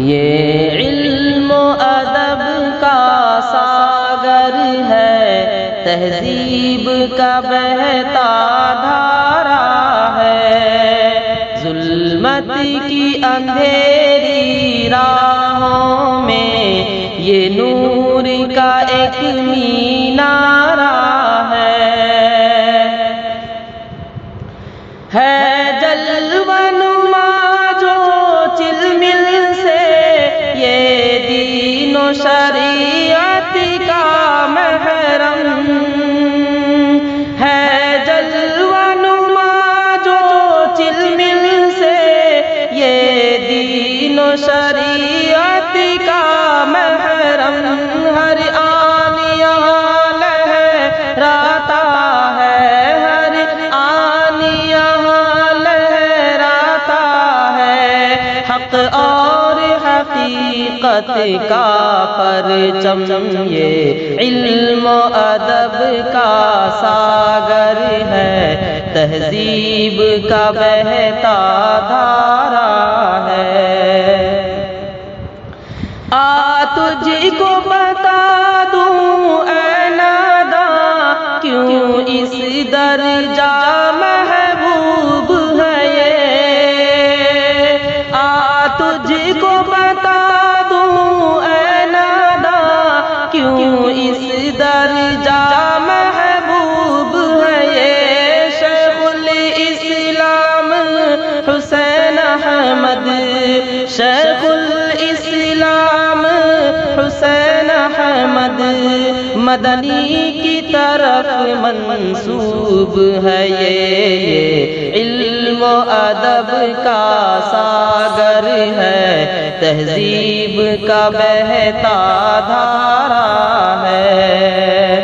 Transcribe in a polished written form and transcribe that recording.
یہ علم و ادب کا ساگر ہے، تہذیب کا بہتا دھارا ہے، ظلمت کی اندھیری راہوں میں یہ نور کا ایک مینارہ ہے جلوہ نما جو چلمل سے یہ دین و شریعت کا محرم ہے، جلوہ نما جو چلمل سے یہ دین و شریعت کا محرم، ہر آن یہاں لہراتا ہے، ہر آن یہاں لہراتا ہے، حق اور حقیقت کا پرچم، یہ علم و ادب کا ساگر ہے، تہذیب کا بہتا دھارا ہے۔ تجھ کو بتا دوں اے ناداں، کیوں اس درجہ محبوب ہے یہ، تجھ کو بتا دوں اے ناداں، کیوں اس درجہ محبوب ہے یہ، شیخ الاسلام حسین احمد، شیخ الاسلام حسین احمد مدنی کی طرف منسوب ہے یہ علم و ادب کا ساگر ہے، تہذیب کا بہتا دھارا ہے۔